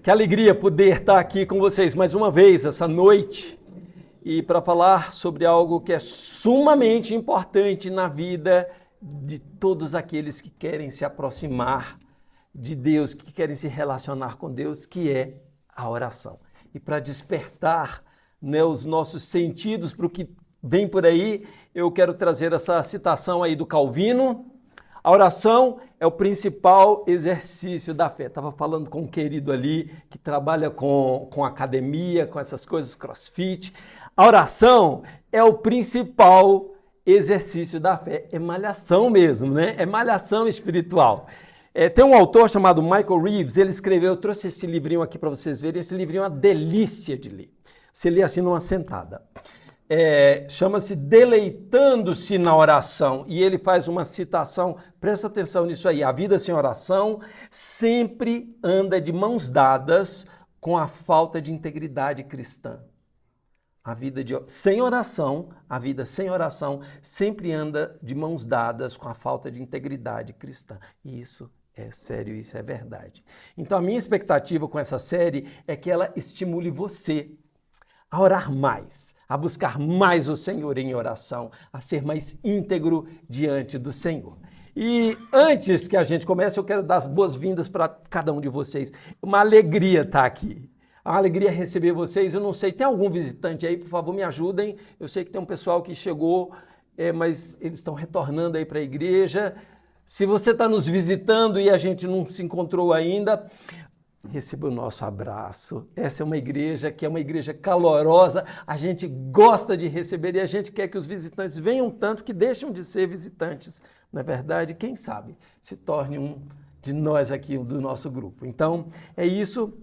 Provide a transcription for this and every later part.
Que alegria poder estar aqui com vocês mais uma vez essa noite e para falar sobre algo que é sumamente importante na vida de todos aqueles que querem se aproximar de Deus, que querem se relacionar com Deus, que é a oração. E para despertar, né, os nossos sentidos para o que vem por aí, eu quero trazer essa citação aí do Calvino. A oração é o principal exercício da fé. Estava falando com um querido ali que trabalha com academia, com essas coisas, crossfit. A oração é o principal exercício da fé. É malhação mesmo, né? É malhação espiritual. Tem um autor chamado Michael Reeves, ele escreveu, eu trouxe esse livrinho aqui para vocês verem, esse livrinho é uma delícia de ler. Você lê assim numa sentada. Chama-se Deleitando-se na Oração, e ele faz uma citação, presta atenção nisso aí, a vida sem oração sempre anda de mãos dadas com a falta de integridade cristã. A vida sem oração, a vida sem oração sempre anda de mãos dadas com a falta de integridade cristã. E isso é sério, isso é verdade. Então a minha expectativa com essa série é que ela estimule você a orar mais, a buscar mais o Senhor em oração, a ser mais íntegro diante do Senhor. E antes que a gente comece, eu quero dar as boas-vindas para cada um de vocês. Uma alegria estar aqui. Uma alegria receber vocês. Eu não sei, tem algum visitante aí? Por favor, me ajudem. Eu sei que tem um pessoal que chegou, mas eles estão retornando aí para a igreja. Se você está nos visitando e a gente não se encontrou ainda, receba o nosso abraço. Essa é uma igreja que é uma igreja calorosa, a gente gosta de receber e a gente quer que os visitantes venham tanto que deixam de ser visitantes. Na verdade, quem sabe, se torne um de nós aqui, do nosso grupo. Então, é isso.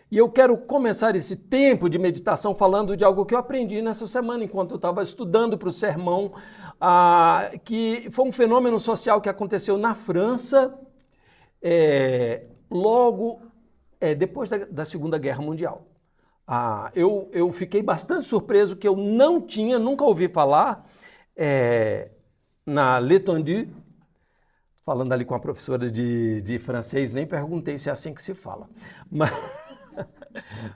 E eu quero começar esse tempo de meditação falando de algo que eu aprendi nessa semana, enquanto eu estava estudando para o sermão, que foi um fenômeno social que aconteceu na França, logo depois da Segunda Guerra Mundial. Eu fiquei bastante surpreso que eu nunca ouvi falar na L'étendue, falando ali com a professora de francês, nem perguntei se é assim que se fala.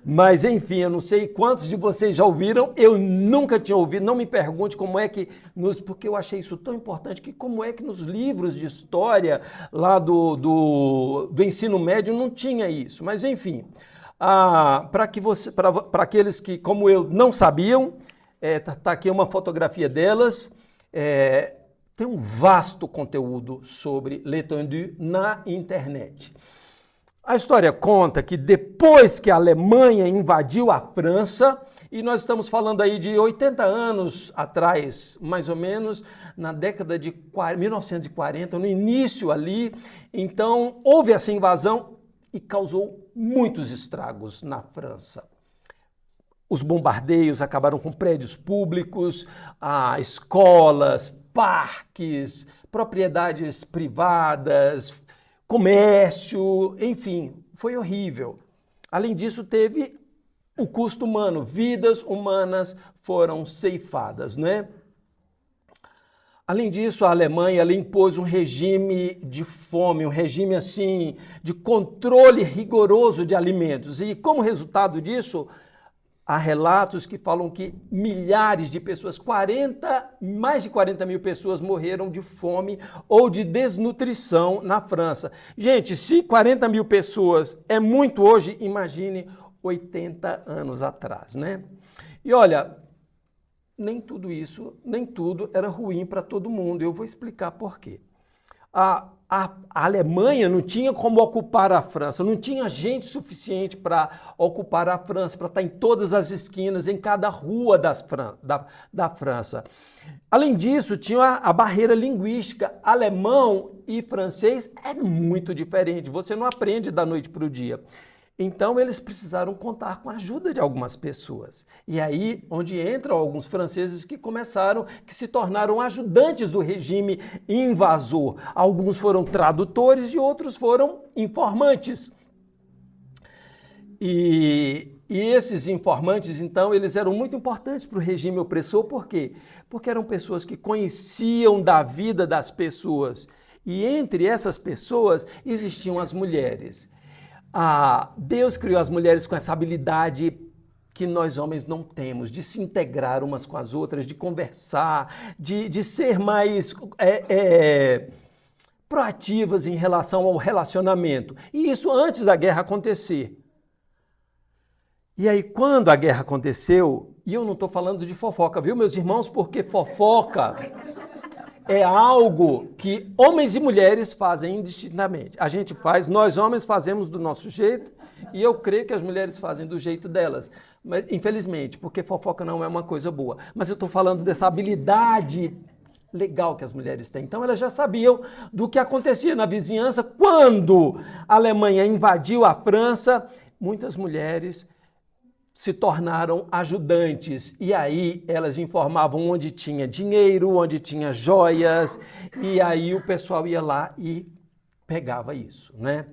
Mas enfim, eu não sei quantos de vocês já ouviram, eu nunca tinha ouvido, não me pergunte como é que, porque eu achei isso tão importante, que como é que nos livros de história lá do ensino médio não tinha isso. Mas enfim, para aqueles que, como eu, não sabiam, tá aqui uma fotografia delas, tem um vasto conteúdo sobre L'Étendue na internet. A história conta que depois que a Alemanha invadiu a França, e nós estamos falando aí de 80 anos atrás, mais ou menos, na década de 1940, no início ali, então houve essa invasão e causou muitos estragos na França. Os bombardeios acabaram com prédios públicos, escolas, parques, propriedades privadas, comércio, enfim, foi horrível. Além disso, teve o custo humano, vidas humanas foram ceifadas, né? Além disso, a Alemanha impôs um regime de fome, um regime assim de controle rigoroso de alimentos. E como resultado disso, há relatos que falam que milhares de pessoas, mais de 40 mil pessoas morreram de fome ou de desnutrição na França. Gente, se 40 mil pessoas é muito hoje, imagine 80 anos atrás, né? E olha, nem tudo era ruim para todo mundo. Eu vou explicar por quê. A Alemanha não tinha como ocupar a França, não tinha gente suficiente para ocupar a França, para estar em todas as esquinas, em cada rua da França. Além disso, tinha a barreira linguística. Alemão e francês é muito diferente, você não aprende da noite para o dia. Então, eles precisaram contar com a ajuda de algumas pessoas. E aí, onde entram alguns franceses que se tornaram ajudantes do regime invasor. Alguns foram tradutores e outros foram informantes. E esses informantes, então, eles eram muito importantes para o regime opressor. Por quê? Porque eram pessoas que conheciam da vida das pessoas. E entre essas pessoas existiam as mulheres. Deus criou as mulheres com essa habilidade que nós homens não temos, de se integrar umas com as outras, de conversar, de ser mais proativas em relação ao relacionamento. E isso antes da guerra acontecer. E aí, quando a guerra aconteceu, e eu não estou falando de fofoca, viu, meus irmãos? Porque fofoca é algo que homens e mulheres fazem indistintamente. A gente faz, nós homens fazemos do nosso jeito, e eu creio que as mulheres fazem do jeito delas. Mas, infelizmente, porque fofoca não é uma coisa boa. Mas eu estou falando dessa habilidade legal que as mulheres têm. Então, elas já sabiam do que acontecia na vizinhança. Quando a Alemanha invadiu a França, muitas mulheres se tornaram ajudantes, e aí elas informavam onde tinha dinheiro, onde tinha joias, e aí o pessoal ia lá e pegava isso, né?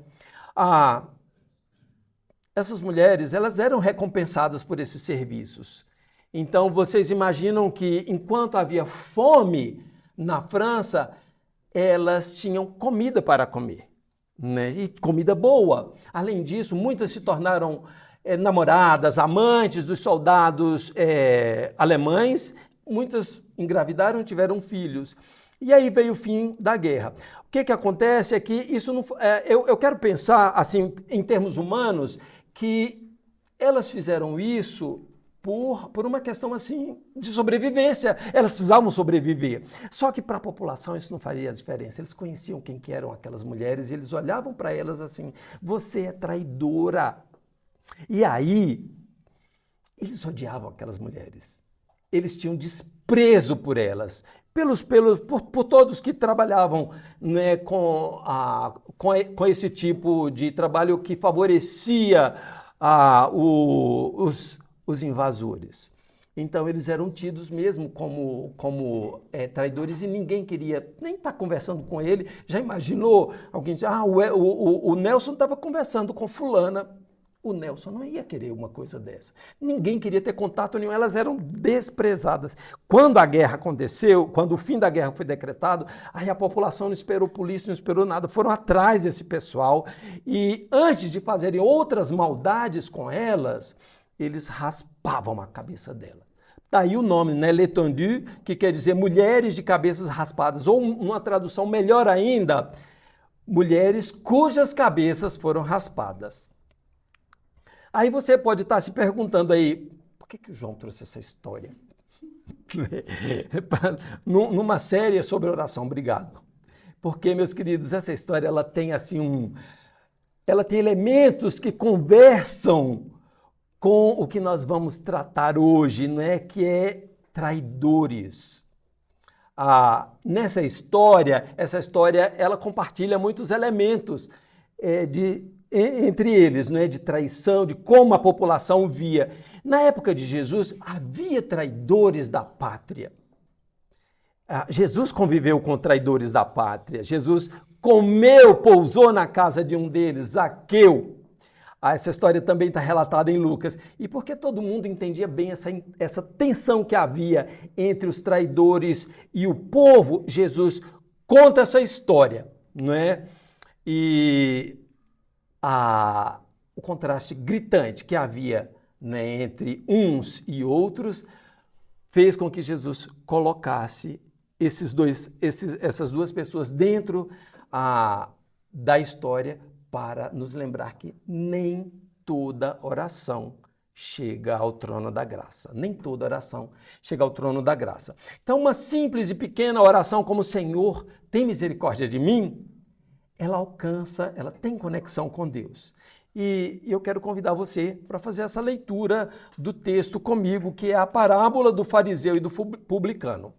Essas mulheres, elas eram recompensadas por esses serviços. Então, vocês imaginam que enquanto havia fome na França, elas tinham comida para comer, né? E comida boa. Além disso, muitas se tornaram namoradas, amantes dos soldados alemães, muitas engravidaram e tiveram filhos. E aí veio o fim da guerra. O que acontece é que isso não, eu quero pensar, assim, em termos humanos, que elas fizeram isso por uma questão assim de sobrevivência. Elas precisavam sobreviver. Só que para a população isso não faria diferença. Eles conheciam quem que eram aquelas mulheres e eles olhavam para elas assim: você é traidora. E aí, eles odiavam aquelas mulheres. Eles tinham desprezo por elas, por todos que trabalhavam, né, com esse tipo de trabalho que favorecia os invasores. Então, eles eram tidos mesmo como traidores e ninguém queria nem estar conversando com ele. Já imaginou alguém dizer: o Nelson estava conversando com fulana. O Nelson não ia querer uma coisa dessa. Ninguém queria ter contato nenhum, elas eram desprezadas. Quando a guerra aconteceu, quando o fim da guerra foi decretado, aí a população não esperou polícia, não esperou nada, foram atrás desse pessoal e antes de fazerem outras maldades com elas, eles raspavam a cabeça dela. Daí o nome, né, Les Tendues, que quer dizer mulheres de cabeças raspadas, ou uma tradução melhor ainda, mulheres cujas cabeças foram raspadas. Aí você pode estar se perguntando aí, por que o João trouxe essa história? Numa série sobre oração, obrigado. Porque, meus queridos, essa história ela tem assim ela tem elementos que conversam com o que nós vamos tratar hoje, não é? Que é traidores. Nessa história, essa história ela compartilha muitos elementos entre eles, não é, de traição, de como a população via. Na época de Jesus, havia traidores da pátria. Jesus conviveu com traidores da pátria. Jesus pousou na casa de um deles, Zaqueu. Essa história também está relatada em Lucas. E porque todo mundo entendia bem essa tensão que havia entre os traidores e o povo, Jesus conta essa história, não é? E o contraste gritante que havia, né, entre uns e outros fez com que Jesus colocasse essas duas pessoas dentro da história para nos lembrar que nem toda oração chega ao trono da graça. Nem toda oração chega ao trono da graça. Então, uma simples e pequena oração como: Senhor, tem misericórdia de mim, ela tem conexão com Deus. E eu quero convidar você para fazer essa leitura do texto comigo, que é a parábola do fariseu e do publicano.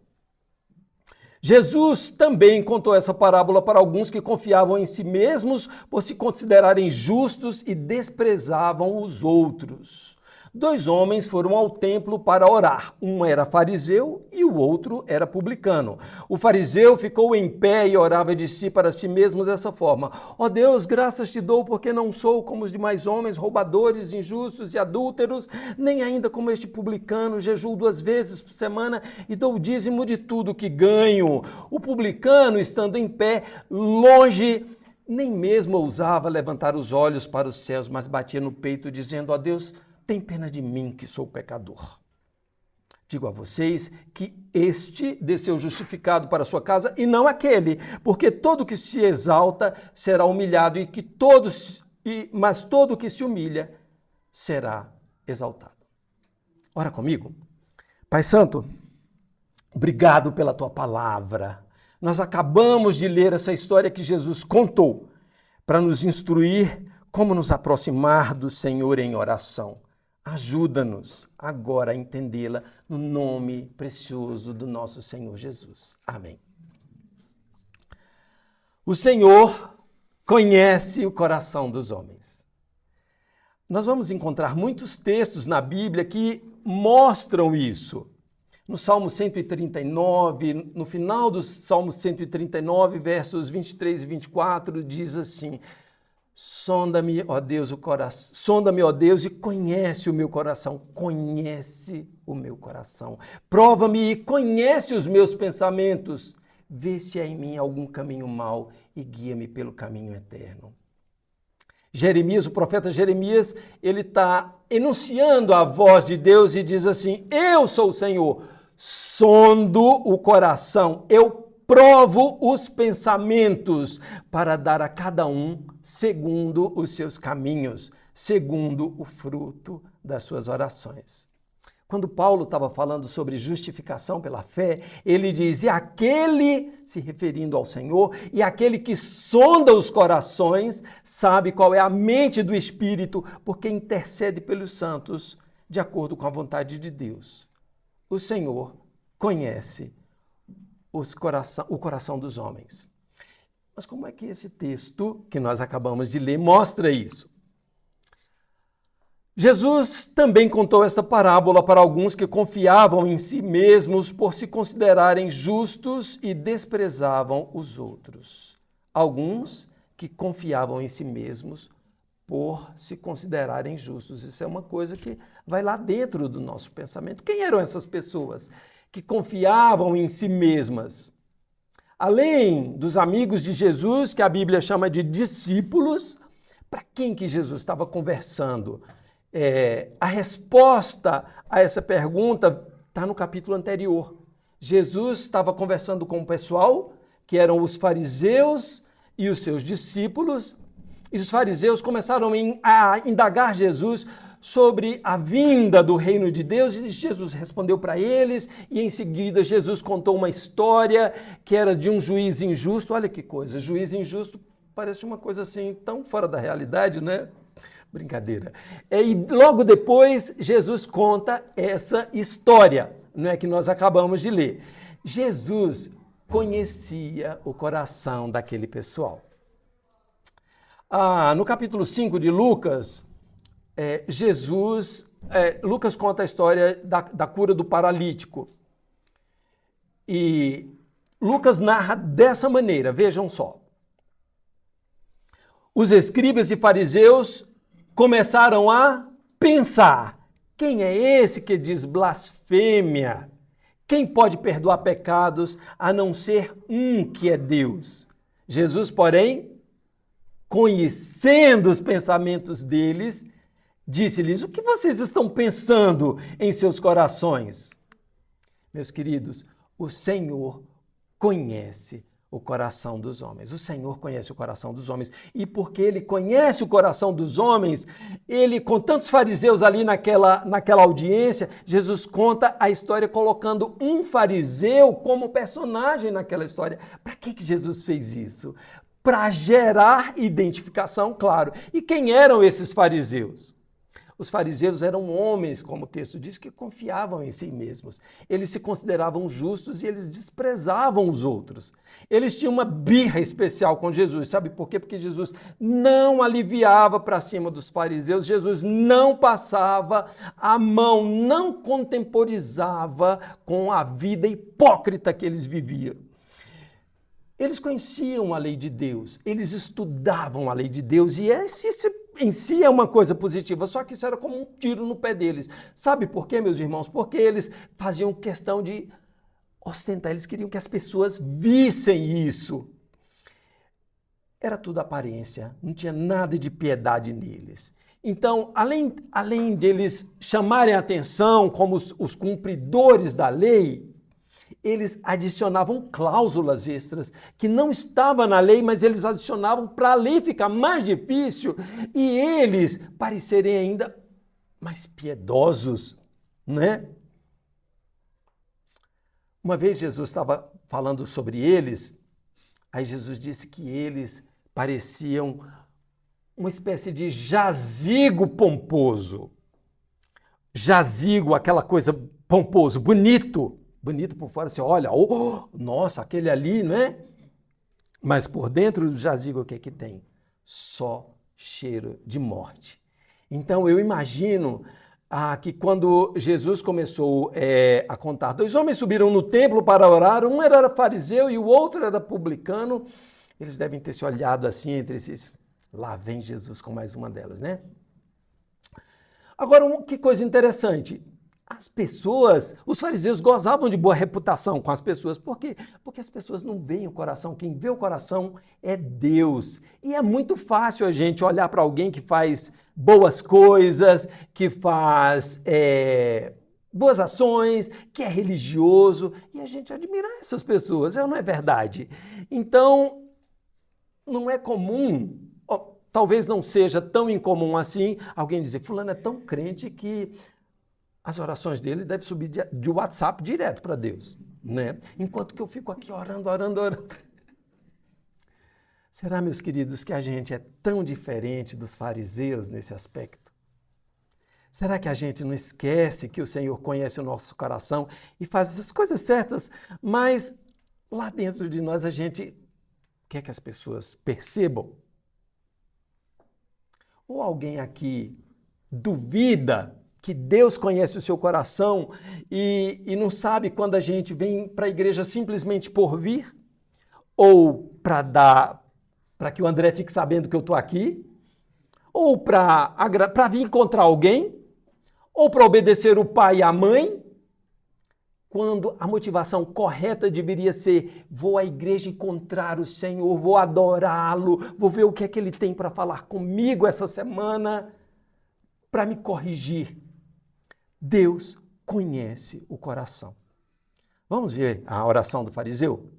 Jesus também contou essa parábola para alguns que confiavam em si mesmos por se considerarem justos e desprezavam os outros. 2 homens foram ao templo para orar. Um era fariseu e o outro era publicano. O fariseu ficou em pé e orava de si para si mesmo dessa forma: ó Deus, graças te dou porque não sou como os demais homens, roubadores, injustos e adúlteros, nem ainda como este publicano. Jejuo 2 vezes por semana e dou o dízimo de tudo que ganho. O publicano, estando em pé, longe nem mesmo ousava levantar os olhos para os céus, mas batia no peito, dizendo: ó Deus, tem pena de mim, que sou pecador. Digo a vocês que este desceu justificado para a sua casa e não aquele, porque todo que se exalta será humilhado, mas todo que se humilha será exaltado. Ora comigo. Pai Santo, obrigado pela tua palavra. Nós acabamos de ler essa história que Jesus contou para nos instruir como nos aproximar do Senhor em oração. Ajuda-nos agora a entendê-la no nome precioso do nosso Senhor Jesus. Amém. O Senhor conhece o coração dos homens. Nós vamos encontrar muitos textos na Bíblia que mostram isso. No Salmo 139, no final do Salmo 139, versos 23 e 24, diz assim: sonda-me, ó Deus, sonda-me, ó Deus, e conhece o meu coração. Conhece o meu coração. Prova-me e conhece os meus pensamentos. Vê se há em mim algum caminho mau e guia-me pelo caminho eterno. Jeremias, o profeta Jeremias, ele está enunciando a voz de Deus e diz assim: eu sou o Senhor, sondo o coração, eu provo os pensamentos para dar a cada um segundo os seus caminhos, segundo o fruto das suas orações. Quando Paulo estava falando sobre justificação pela fé, ele diz: e aquele, se referindo ao Senhor, e aquele que sonda os corações, sabe qual é a mente do Espírito, porque intercede pelos santos, de acordo com a vontade de Deus. O Senhor conhece o coração dos homens. Mas como é que esse texto que nós acabamos de ler mostra isso? Jesus também contou esta parábola para alguns que confiavam em si mesmos por se considerarem justos e desprezavam os outros. Alguns que confiavam em si mesmos por se considerarem justos. Isso é uma coisa que vai lá dentro do nosso pensamento. Quem eram essas pessoas que confiavam em si mesmas? Além dos amigos de Jesus, que a Bíblia chama de discípulos, para quem que Jesus estava conversando? A resposta a essa pergunta está no capítulo anterior. Jesus estava conversando com o pessoal, que eram os fariseus e os seus discípulos, e os fariseus começaram a indagar Jesus sobre a vinda do reino de Deus, e Jesus respondeu para eles, e em seguida Jesus contou uma história que era de um juiz injusto. Olha que coisa, juiz injusto parece uma coisa assim tão fora da realidade, né? Brincadeira. E logo depois, Jesus conta essa história, não é, que nós acabamos de ler. Jesus conhecia o coração daquele pessoal. No capítulo 5 de Lucas, Lucas conta a história da cura do paralítico. E Lucas narra dessa maneira, vejam só. Os escribas e fariseus começaram a pensar: quem é esse que diz blasfêmia? Quem pode perdoar pecados a não ser um que é Deus? Jesus, porém, conhecendo os pensamentos deles, disse-lhes: o que vocês estão pensando em seus corações? Meus queridos, o Senhor conhece o coração dos homens. O Senhor conhece o coração dos homens. E porque Ele conhece o coração dos homens, Ele, com tantos fariseus ali naquela audiência, Jesus conta a história colocando um fariseu como personagem naquela história. Para que Jesus fez isso? Para gerar identificação, claro. E quem eram esses fariseus? Os fariseus eram homens, como o texto diz, que confiavam em si mesmos. Eles se consideravam justos e eles desprezavam os outros. Eles tinham uma birra especial com Jesus. Sabe por quê? Porque Jesus não aliviava para cima dos fariseus, Jesus não passava a mão, não contemporizava com a vida hipócrita que eles viviam. Eles conheciam a lei de Deus, eles estudavam a lei de Deus, e esse em si é uma coisa positiva, só que isso era como um tiro no pé deles. Sabe por quê, meus irmãos? Porque eles faziam questão de ostentar, eles queriam que as pessoas vissem isso. era tudo aparência, não tinha nada de piedade neles. Então, além deles chamarem a atenção como os cumpridores da lei, eles adicionavam cláusulas extras que não estavam na lei, mas eles adicionavam para a lei ficar mais difícil e eles parecerem ainda mais piedosos, né? Uma vez Jesus estava falando sobre eles, aí Jesus disse que eles pareciam uma espécie de jazigo pomposo. Jazigo, aquela coisa pomposo, bonito. Bonito por fora, você olha, oh, nossa, aquele ali, não é? Mas por dentro do jazigo o que é que tem? Só cheiro de morte. Então eu imagino que quando Jesus começou a contar, 2 homens subiram no templo para orar, um era fariseu e o outro era publicano, eles devem ter se olhado assim entre esses, lá vem Jesus com mais uma delas, né? Agora, que coisa interessante, as pessoas, os fariseus gozavam de boa reputação com as pessoas. Por quê? Porque as pessoas não veem o coração. Quem vê o coração é Deus. E é muito fácil a gente olhar para alguém que faz boas coisas, que faz boas ações, que é religioso, e a gente admirar essas pessoas, não é verdade? Então, não é comum, talvez não seja tão incomum assim, alguém dizer, fulano é tão crente que as orações dele devem subir de WhatsApp direto para Deus, né? Enquanto que eu fico aqui orando. Será, meus queridos, que a gente é tão diferente dos fariseus nesse aspecto? Será que a gente não esquece que o Senhor conhece o nosso coração e faz as coisas certas, mas lá dentro de nós a gente quer que as pessoas percebam? Ou alguém aqui duvida que Deus conhece o seu coração e não sabe quando a gente vem para a igreja simplesmente por vir? Ou para que o André fique sabendo que eu estou aqui? Ou para vir encontrar alguém? Ou para obedecer o pai e a mãe? Quando a motivação correta deveria ser: vou à igreja encontrar o Senhor, vou adorá-lo, vou ver o que é que ele tem para falar comigo essa semana, para me corrigir. Deus conhece o coração. Vamos ver a oração do fariseu?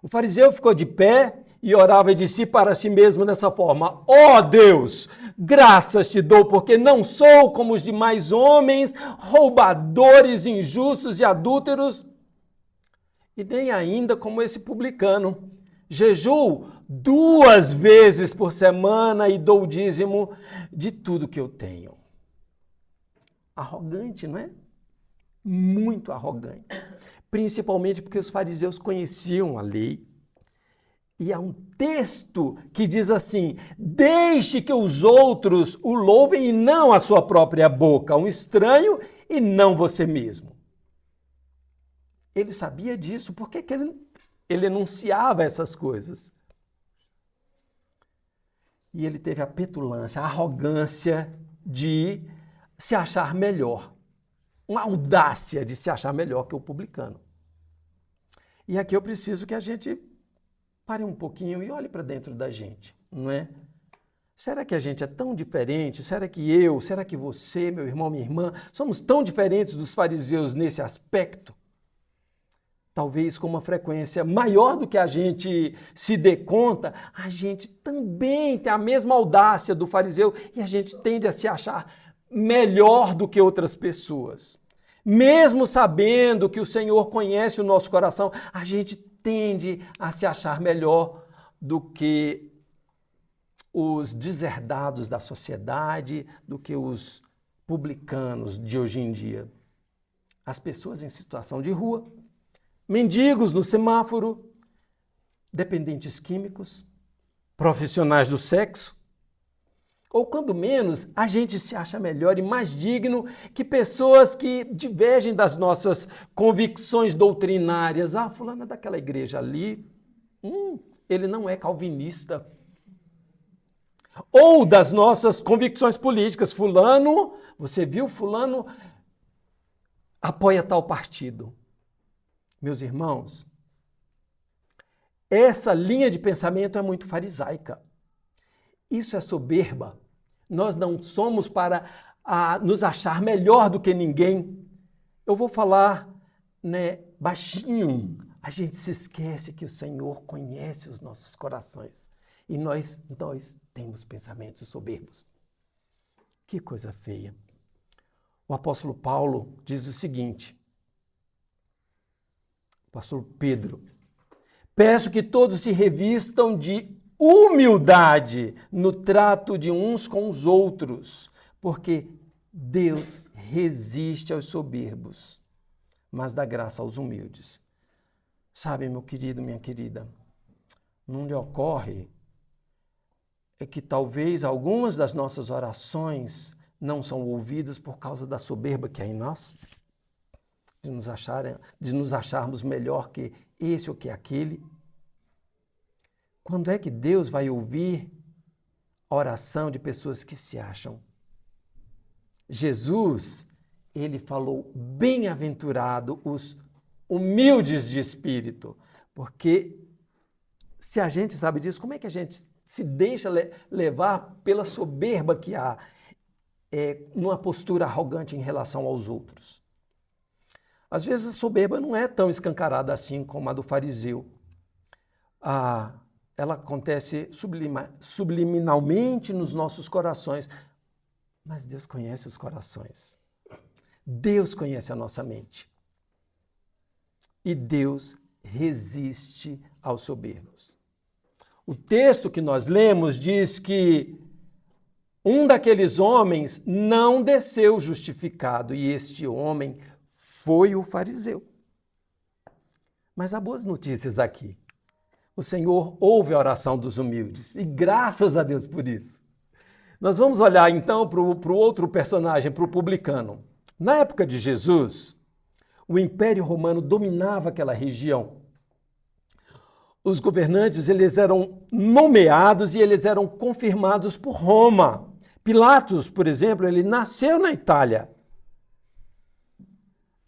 O fariseu ficou de pé e orava de si para si mesmo dessa forma: ó Deus, graças te dou, porque não sou como os demais homens, roubadores, injustos e adúlteros, e nem ainda como esse publicano. Jejuo 2 vezes por semana e dou o dízimo de tudo que eu tenho. Arrogante, não é? Muito arrogante. Principalmente porque os fariseus conheciam a lei. E há um texto que diz assim: deixe que os outros o louvem e não a sua própria boca, um estranho e não você mesmo. Ele sabia disso, por que ele enunciava essas coisas? E ele teve a petulância, a arrogância de se achar melhor, uma audácia de se achar melhor que o publicano. E aqui eu preciso que a gente pare um pouquinho e olhe para dentro da gente, não é? Será que a gente é tão diferente? Será que você, meu irmão, minha irmã, somos tão diferentes dos fariseus nesse aspecto? Talvez com uma frequência maior do que a gente se dê conta, a gente também tem a mesma audácia do fariseu e a gente tende a se achar melhor do que outras pessoas. Mesmo sabendo que o Senhor conhece o nosso coração, a gente tende a se achar melhor do que os deserdados da sociedade, do que os publicanos de hoje em dia. As pessoas em situação de rua, mendigos no semáforo, dependentes químicos, profissionais do sexo, ou quando menos, a gente se acha melhor e mais digno que pessoas que divergem das nossas convicções doutrinárias. Ah, fulano é daquela igreja ali, ele não é calvinista. Ou das nossas convicções políticas. Fulano, você viu, fulano apoia tal partido. Meus irmãos, essa linha de pensamento é muito farisaica. Isso é soberba. Nós não somos para nos achar melhor do que ninguém. Eu vou falar, baixinho. A gente se esquece que o Senhor conhece os nossos corações. E nós temos pensamentos soberbos. Que coisa feia. O apóstolo Paulo diz o seguinte, apóstolo Pedro, peço que todos se revistam de humildade no trato de uns com os outros, porque Deus resiste aos soberbos, mas dá graça aos humildes. Sabe, meu querido, minha querida, não lhe ocorre que talvez algumas das nossas orações não são ouvidas por causa da soberba que há em nós? De nos acharmos melhor que esse ou que aquele? Quando é que Deus vai ouvir a oração de pessoas que se acham? Jesus, ele falou, bem-aventurado os humildes de espírito, porque se a gente sabe disso, como é que a gente se deixa levar pela soberba que há numa postura arrogante em relação aos outros? Às vezes a soberba não é tão escancarada assim como a do fariseu. Ela acontece subliminalmente nos nossos corações, mas Deus conhece os corações. Deus conhece a nossa mente. E Deus resiste aos soberbos. O texto que nós lemos diz que um daqueles homens não desceu justificado, e este homem foi o fariseu. Mas há boas notícias aqui. O Senhor ouve a oração dos humildes, e graças a Deus por isso. Nós vamos olhar então para o outro personagem, para o publicano. Na época de Jesus, o Império Romano dominava aquela região. Os governantes, eles eram nomeados e eles eram confirmados por Roma. Pilatos, por exemplo, ele nasceu na Itália.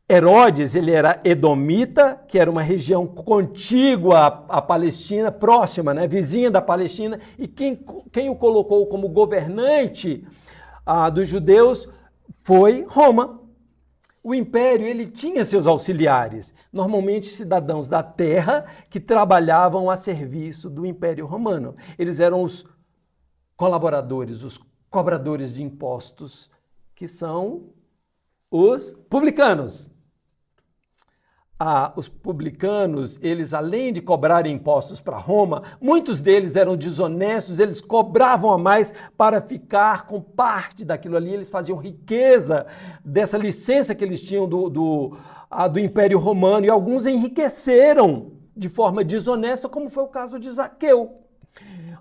Herodes, ele era edomita, que era uma região contígua à Palestina, próxima, vizinha da Palestina, e quem o colocou como governante dos judeus foi Roma. O império, ele tinha seus auxiliares, normalmente cidadãos da terra que trabalhavam a serviço do Império Romano. Eles eram os colaboradores, os cobradores de impostos, que são os publicanos. Os publicanos, eles além de cobrarem impostos para Roma, muitos deles eram desonestos, eles cobravam a mais para ficar com parte daquilo ali, eles faziam riqueza dessa licença que eles tinham do Império Romano, e alguns enriqueceram de forma desonesta, como foi o caso de Zaqueu.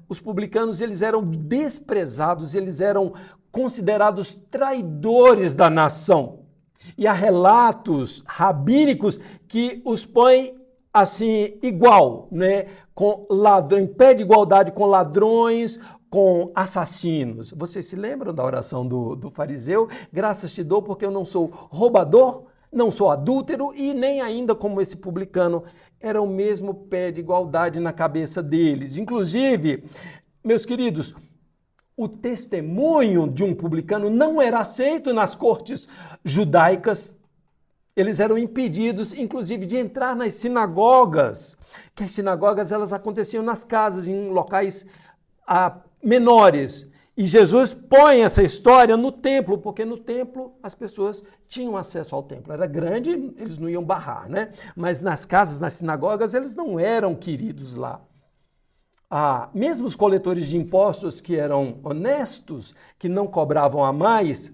Os publicanos, eles eram desprezados, eles eram considerados traidores da nação. E há relatos rabínicos que os põem assim, igual, com em pé de igualdade com ladrões, com assassinos. Vocês se lembram da oração do fariseu? Graças te dou porque eu não sou roubador, não sou adúltero e nem ainda como esse publicano. Era o mesmo pé de igualdade na cabeça deles. Inclusive, meus queridos, o testemunho de um publicano não era aceito nas cortes judaicas. Eles eram impedidos, inclusive, de entrar nas sinagogas, que as sinagogas elas aconteciam nas casas, em locais menores. E Jesus põe essa história no templo, porque no templo as pessoas tinham acesso ao templo. Era grande, eles não iam barrar, Mas nas casas, nas sinagogas, eles não eram queridos lá. Mesmo os coletores de impostos que eram honestos, que não cobravam a mais,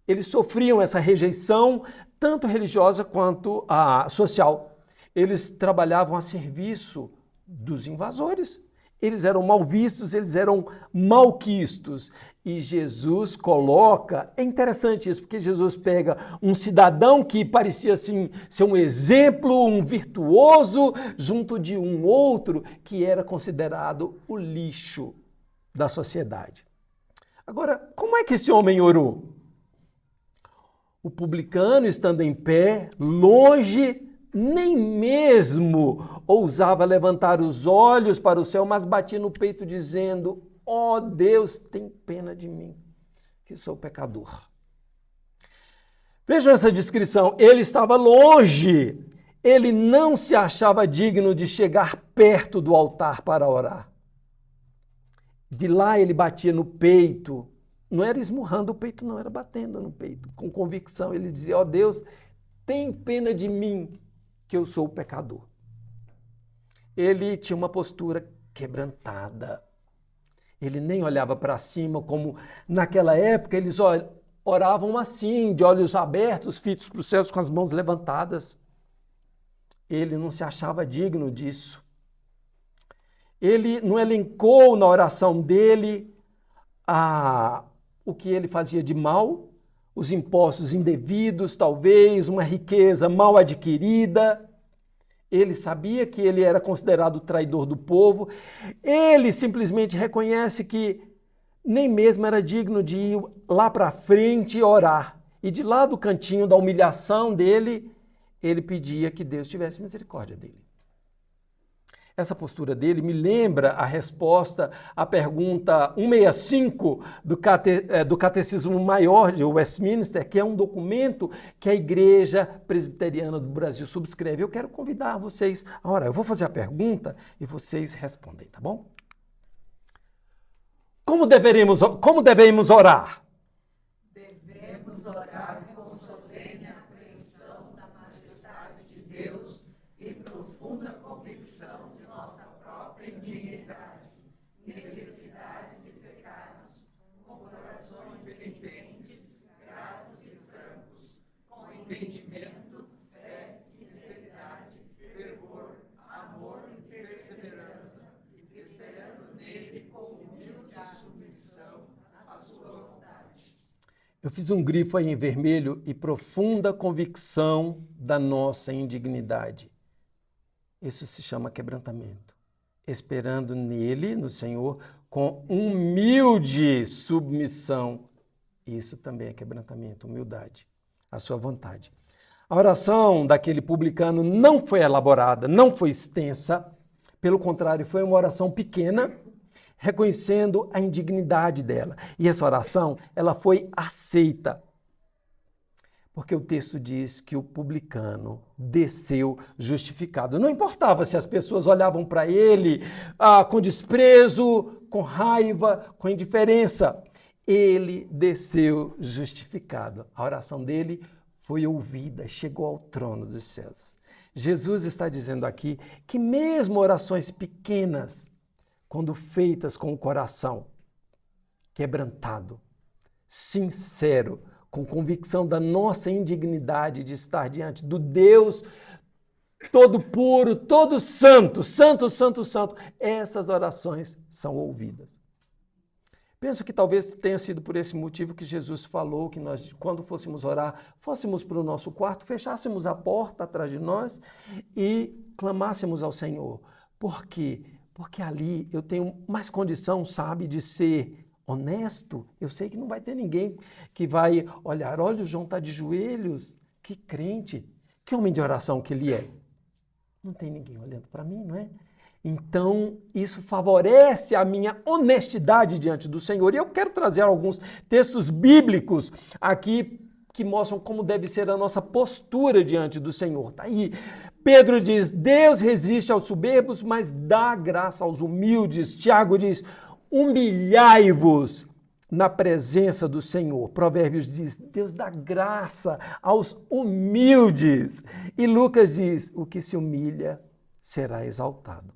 eles sofriam essa rejeição, tanto religiosa quanto social. Eles trabalhavam a serviço dos invasores. Eles eram mal vistos, eles eram malquistos. E Jesus coloca, é interessante isso, porque Jesus pega um cidadão que parecia assim ser um exemplo, um virtuoso, junto de um outro que era considerado o lixo da sociedade. Agora, como é que esse homem orou? O publicano, estando em pé, longe nem mesmo ousava levantar os olhos para o céu, mas batia no peito dizendo: ó Deus, tem pena de mim, que sou pecador. Vejam essa descrição, ele estava longe, ele não se achava digno de chegar perto do altar para orar. De lá ele batia no peito, não era esmurrando o peito, não, era batendo no peito, com convicção. Ele dizia: ó Deus, tem pena de mim, que eu sou o pecador. Ele tinha uma postura quebrantada. Ele nem olhava para cima, como naquela época eles oravam assim, de olhos abertos, fitos para os céus, com as mãos levantadas. Ele não se achava digno disso. Ele não elencou na oração dele o que ele fazia de mal, os impostos indevidos, talvez, uma riqueza mal adquirida. Ele sabia que ele era considerado traidor do povo. Ele simplesmente reconhece que nem mesmo era digno de ir lá para frente e orar. E de lá do cantinho da humilhação dele, ele pedia que Deus tivesse misericórdia dele. Essa postura dele me lembra a resposta à pergunta 165 do Catecismo Maior de Westminster, que é um documento que a Igreja Presbiteriana do Brasil subscreve. Eu quero convidar vocês a orar. Eu vou fazer a pergunta e vocês respondem, tá bom? Como devemos orar? Devemos orar com solene apreensão da majestade de Deus e profunda convicção de nossa própria indignidade, necessidades e pecados, com corações penitentes, gratos e francos, com entendimento, fé, sinceridade, fervor, amor e perseverança, esperando nele com humilde submissão à sua vontade. Eu fiz um grifo aí em vermelho: e profunda convicção da nossa indignidade. Isso se chama quebrantamento. Esperando nele, no Senhor, com humilde submissão. Isso também é quebrantamento, humildade, a sua vontade. A oração daquele publicano não foi elaborada, não foi extensa. Pelo contrário, foi uma oração pequena, reconhecendo a indignidade dela. E essa oração, ela foi aceita. Porque o texto diz que o publicano desceu justificado. Não importava se as pessoas olhavam para ele com desprezo, com raiva, com indiferença. Ele desceu justificado. A oração dele foi ouvida, chegou ao trono dos céus. Jesus está dizendo aqui que mesmo orações pequenas, quando feitas com o coração quebrantado, sincero, com convicção da nossa indignidade de estar diante do Deus todo puro, todo santo, santo, santo, santo, essas orações são ouvidas. Penso que talvez tenha sido por esse motivo que Jesus falou que nós, quando fôssemos orar, fôssemos para o nosso quarto, fechássemos a porta atrás de nós e clamássemos ao Senhor. Por quê? Porque ali eu tenho mais condição, sabe, de ser honesto. Eu sei que não vai ter ninguém que vai olhar: olha, o João está de joelhos, que crente, que homem de oração que ele é. Não tem ninguém olhando para mim, não é? Então, isso favorece a minha honestidade diante do Senhor. E eu quero trazer alguns textos bíblicos aqui que mostram como deve ser a nossa postura diante do Senhor. Tá aí. Pedro diz: Deus resiste aos soberbos, mas dá graça aos humildes. Tiago diz: humilhai-vos na presença do Senhor. Provérbios diz: Deus dá graça aos humildes. E Lucas diz: o que se humilha será exaltado.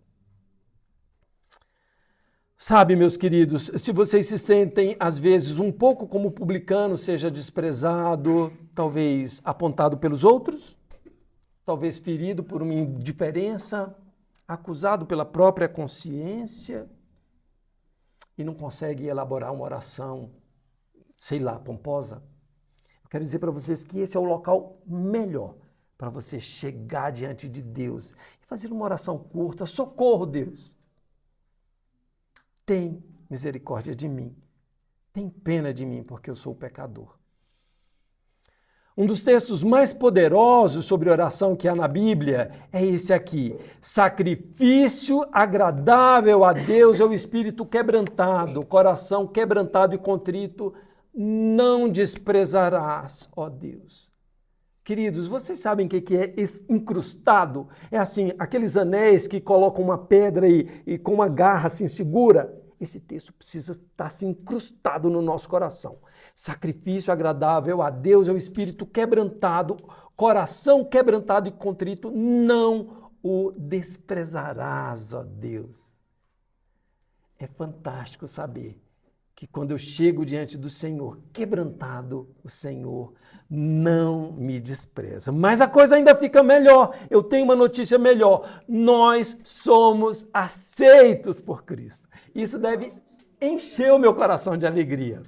Sabe, meus queridos, se vocês se sentem, às vezes, um pouco como publicano, seja desprezado, talvez apontado pelos outros, talvez ferido por uma indiferença, acusado pela própria consciência e não consegue elaborar uma oração, sei lá, pomposa, eu quero dizer para vocês que esse é o local melhor para você chegar diante de Deus e fazer uma oração curta: socorro, Deus. Tem misericórdia de mim, tem pena de mim, porque eu sou pecador. Um dos textos mais poderosos sobre oração que há na Bíblia é esse aqui. Sacrifício agradável a Deus é o espírito quebrantado, o coração quebrantado e contrito, não desprezarás, ó Deus. Queridos, vocês sabem o que é esse incrustado? É assim, aqueles anéis que colocam uma pedra e com uma garra assim segura. Esse texto precisa estar assim, incrustado no nosso coração. Sacrifício agradável a Deus é o espírito quebrantado, coração quebrantado e contrito, não o desprezarás, ó Deus. É fantástico saber que quando eu chego diante do Senhor, quebrantado, o Senhor não me despreza. Mas a coisa ainda fica melhor. Eu tenho uma notícia melhor. Nós somos aceitos por Cristo. Isso deve encher o meu coração de alegria.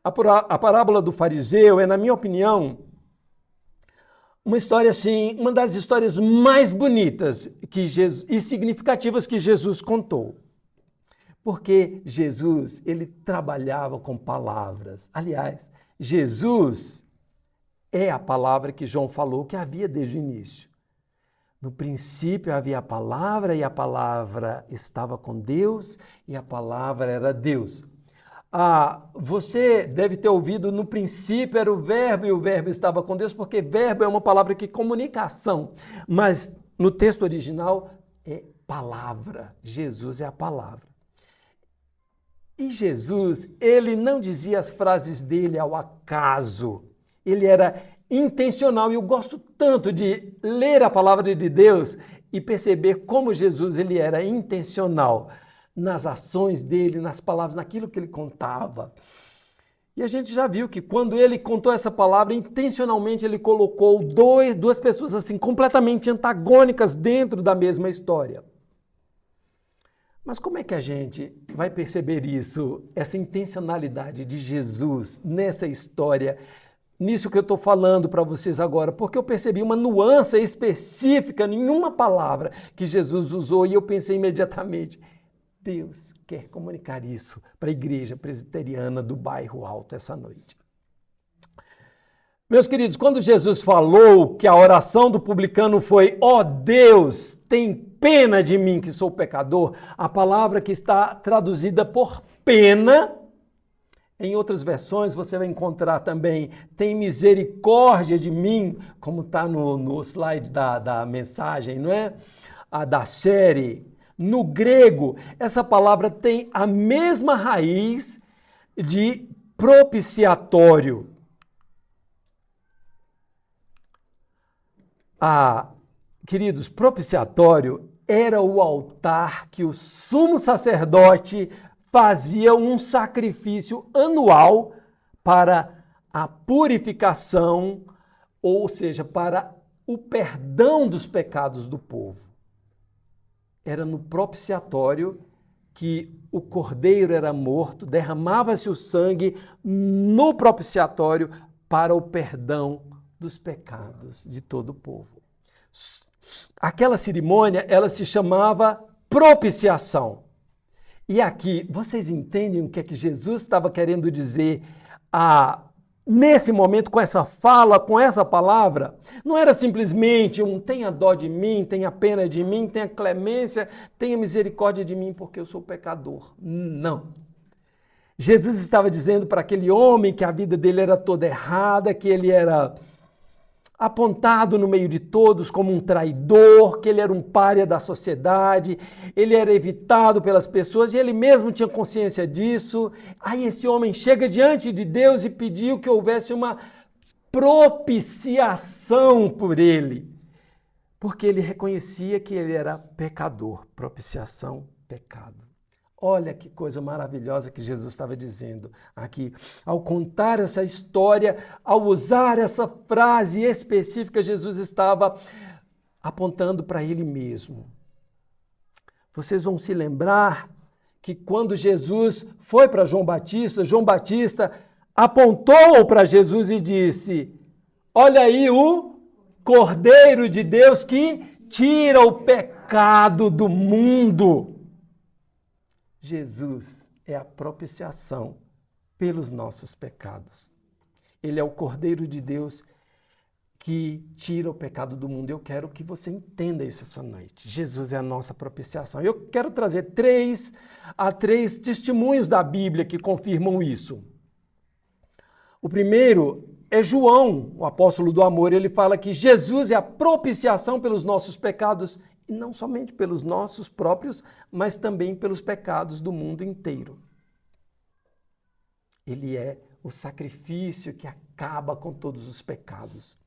A parábola do fariseu é, na minha opinião, uma história assim, uma das histórias mais bonitas e significativas que Jesus contou. Porque Jesus, ele trabalhava com palavras. Aliás, Jesus é a palavra que João falou que havia desde o início. No princípio havia a palavra e a palavra estava com Deus e a palavra era Deus. Você deve ter ouvido no princípio era o verbo e o verbo estava com Deus, porque verbo é uma palavra que comunica ação, mas no texto original é palavra. Jesus é a palavra. E Jesus, ele não dizia as frases dele ao acaso. Ele era intencional. E eu gosto tanto de ler a palavra de Deus e perceber como Jesus ele era intencional nas ações dele, nas palavras, naquilo que ele contava. E a gente já viu que quando ele contou essa palavra, intencionalmente ele colocou duas pessoas assim completamente antagônicas dentro da mesma história. Mas como é que a gente vai perceber isso, essa intencionalidade de Jesus nessa história, nisso que eu estou falando para vocês agora? Porque eu percebi uma nuance específica em uma palavra que Jesus usou e eu pensei imediatamente, Deus quer comunicar isso para a igreja presbiteriana do Bairro Alto essa noite. Meus queridos, quando Jesus falou que a oração do publicano foi, ó Deus, tem pena de mim que sou pecador, a palavra que está traduzida por pena, em outras versões você vai encontrar também, tem misericórdia de mim, como está no slide da mensagem, não é? Da série. No grego, essa palavra tem a mesma raiz de propiciatório. Queridos, propiciatório era o altar que o sumo sacerdote fazia um sacrifício anual para a purificação, ou seja, para o perdão dos pecados do povo. Era no propiciatório que o cordeiro era morto, derramava-se o sangue no propiciatório para o perdão dos pecados de todo o povo. Aquela cerimônia, ela se chamava propiciação. E aqui, vocês entendem o que é que Jesus estava querendo dizer nesse momento, com essa fala, com essa palavra? Não era simplesmente tenha dó de mim, tenha pena de mim, tenha clemência, tenha misericórdia de mim, porque eu sou pecador. Não. Jesus estava dizendo para aquele homem que a vida dele era toda errada, que ele era apontado no meio de todos como um traidor, que ele era um pária da sociedade, ele era evitado pelas pessoas e ele mesmo tinha consciência disso. Aí esse homem chega diante de Deus e pediu que houvesse uma propiciação por ele, porque ele reconhecia que ele era pecador. Propiciação, pecado. Olha que coisa maravilhosa que Jesus estava dizendo aqui. Ao contar essa história, ao usar essa frase específica, Jesus estava apontando para ele mesmo. Vocês vão se lembrar que quando Jesus foi para João Batista apontou para Jesus e disse, olha aí o Cordeiro de Deus que tira o pecado do mundo. Jesus é a propiciação pelos nossos pecados. Ele é o Cordeiro de Deus que tira o pecado do mundo. Eu quero que você entenda isso essa noite. Jesus é a nossa propiciação. Eu quero trazer três testemunhos da Bíblia que confirmam isso. O primeiro é João, o apóstolo do amor. Ele fala que Jesus é a propiciação pelos nossos pecados, e não somente pelos nossos próprios, mas também pelos pecados do mundo inteiro. Ele é o sacrifício que acaba com todos os pecados.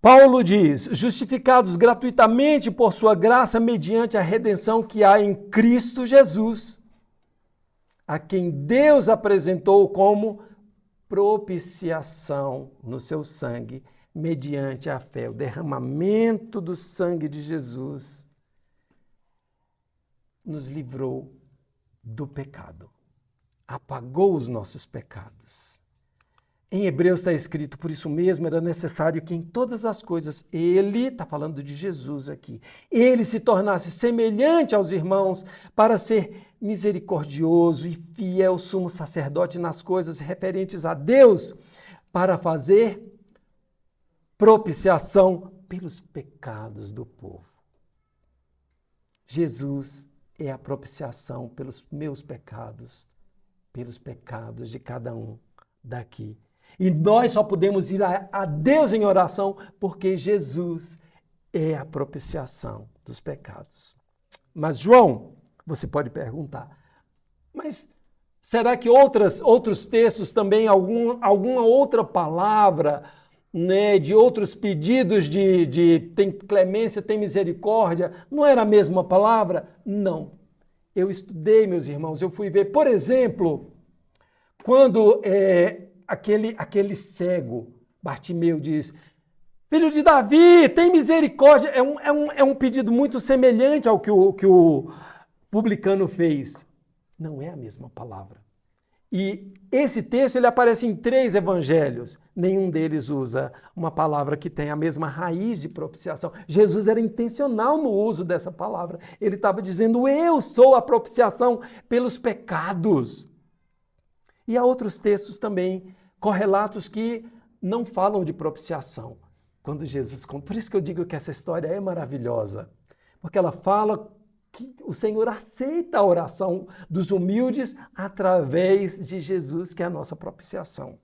Paulo diz: justificados gratuitamente por sua graça mediante a redenção que há em Cristo Jesus, a quem Deus apresentou como propiciação no seu sangue, mediante a fé. O derramamento do sangue de Jesus nos livrou do pecado, apagou os nossos pecados. Em Hebreus está escrito, por isso mesmo era necessário que em todas as coisas ele, está falando de Jesus aqui, ele se tornasse semelhante aos irmãos para ser misericordioso e fiel sumo sacerdote nas coisas referentes a Deus, para fazer propiciação pelos pecados do povo. Jesus é a propiciação pelos meus pecados, pelos pecados de cada um daqui. E nós só podemos ir a Deus em oração porque Jesus é a propiciação dos pecados. Mas, João, você pode perguntar, mas será que outros textos também, alguma outra palavra, né, de outros pedidos de tem clemência, tem misericórdia, não era a mesma palavra? Não. Eu estudei, meus irmãos, eu fui ver, por exemplo, quando aquele cego, Bartimeu, diz: filho de Davi, tem misericórdia. É um pedido muito semelhante ao que o publicano fez. Não é a mesma palavra. E esse texto ele aparece em 3 evangelhos. Nenhum deles usa uma palavra que tem a mesma raiz de propiciação. Jesus era intencional no uso dessa palavra. Ele estava dizendo: eu sou a propiciação pelos pecados. E há outros textos também, correlatos, que não falam de propiciação. Quando Jesus conta. Por isso que eu digo que essa história é maravilhosa. Porque ela fala que o Senhor aceita a oração dos humildes através de Jesus, que é a nossa propiciação.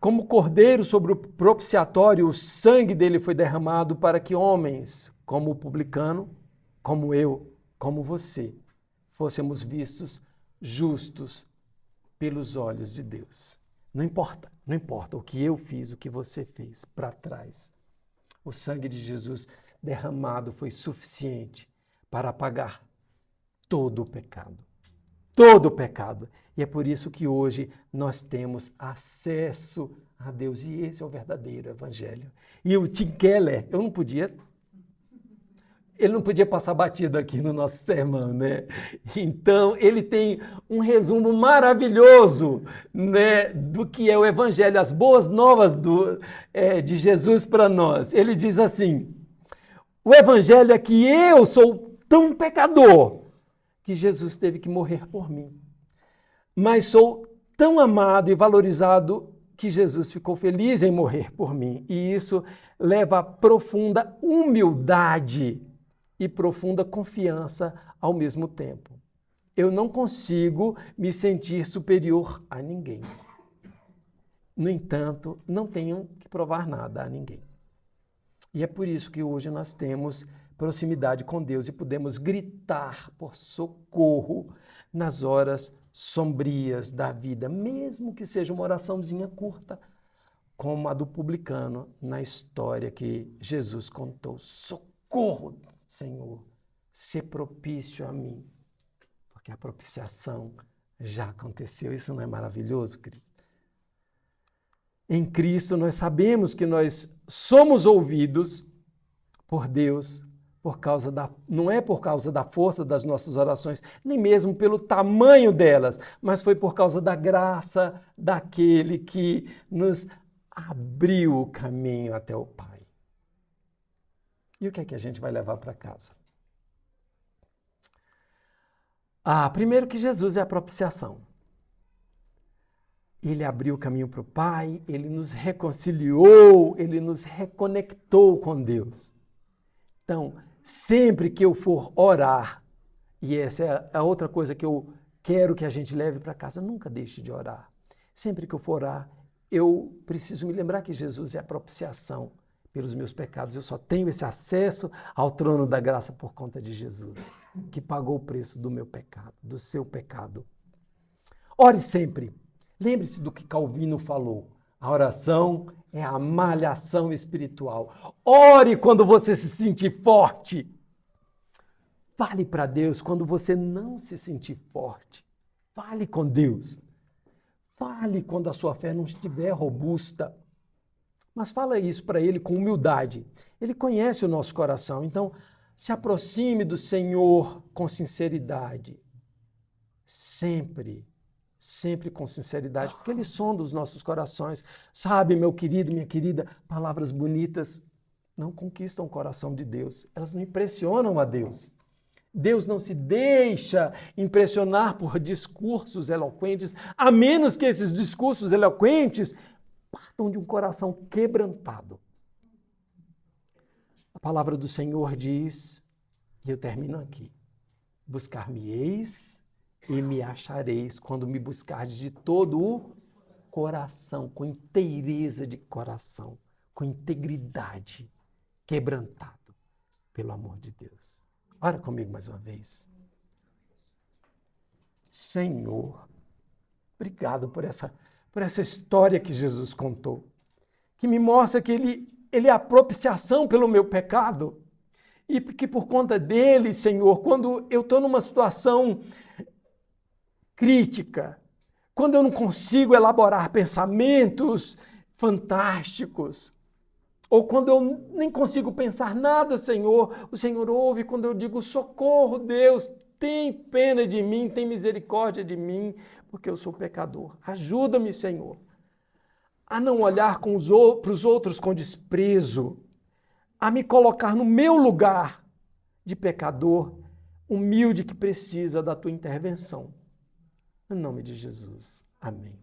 Como cordeiro sobre o propiciatório, o sangue dele foi derramado para que homens, como o publicano, como eu, como você, fôssemos vistos justos pelos olhos de Deus. Não importa o que eu fiz, o que você fez para trás. O sangue de Jesus derramado foi suficiente para apagar todo o pecado. Todo o pecado. E é por isso que hoje nós temos acesso a Deus. E esse é o verdadeiro evangelho. E o Tim Keller, ele não podia passar batido aqui no nosso sermão, né? Então, ele tem um resumo maravilhoso, né, do que é o Evangelho, as boas novas de Jesus para nós. Ele diz assim: o Evangelho é que eu sou tão pecador que Jesus teve que morrer por mim. Mas sou tão amado e valorizado que Jesus ficou feliz em morrer por mim. E isso leva a profunda humildade e profunda confiança ao mesmo tempo. Eu não consigo me sentir superior a ninguém. No entanto, não tenho que provar nada a ninguém. E é por isso que hoje nós temos proximidade com Deus e podemos gritar por socorro nas horas sombrias da vida, mesmo que seja uma oraçãozinha curta, como a do publicano na história que Jesus contou. Socorro, Senhor, se propício a mim, porque a propiciação já aconteceu. Isso não é maravilhoso, querido? Em Cristo nós sabemos que nós somos ouvidos por Deus não é por causa da força das nossas orações, nem mesmo pelo tamanho delas, mas foi por causa da graça daquele que nos abriu o caminho até o Pai. E o que é que a gente vai levar para casa? Primeiro que Jesus é a propiciação. Ele abriu o caminho para o Pai, ele nos reconciliou, ele nos reconectou com Deus. Então, sempre que eu for orar, e essa é a outra coisa que eu quero que a gente leve para casa, nunca deixe de orar. Sempre que eu for orar, eu preciso me lembrar que Jesus é a propiciação pelos meus pecados. Eu só tenho esse acesso ao trono da graça por conta de Jesus, que pagou o preço do meu pecado, do seu pecado. Ore sempre. Lembre-se do que Calvino falou. A oração é a malhação espiritual. Ore quando você se sentir forte. Fale para Deus quando você não se sentir forte. Fale com Deus. Fale quando a sua fé não estiver robusta. Mas fala isso para Ele com humildade. Ele conhece o nosso coração. Então, se aproxime do Senhor com sinceridade. Sempre com sinceridade, porque Ele sonda os nossos corações. Sabe, meu querido, minha querida, palavras bonitas não conquistam o coração de Deus. Elas não impressionam a Deus. Deus não se deixa impressionar por discursos eloquentes, a menos que esses discursos eloquentes partam de um coração quebrantado. A palavra do Senhor diz, e eu termino aqui, buscar-me-eis e me achareis quando me buscardes de todo o coração, com inteireza de coração, com integridade, quebrantado pelo amor de Deus. Ora comigo mais uma vez. Senhor, obrigado por essa história que Jesus contou, que me mostra que Ele é a propiciação pelo meu pecado e que por conta dele, Senhor, quando eu estou numa situação crítica, quando eu não consigo elaborar pensamentos fantásticos, ou quando eu nem consigo pensar nada, Senhor, o Senhor ouve quando eu digo socorro, Deus, tem pena de mim, tem misericórdia de mim, porque eu sou pecador. Ajuda-me, Senhor, a não olhar para os outros com desprezo, a me colocar no meu lugar de pecador, humilde que precisa da tua intervenção. Em nome de Jesus. Amém.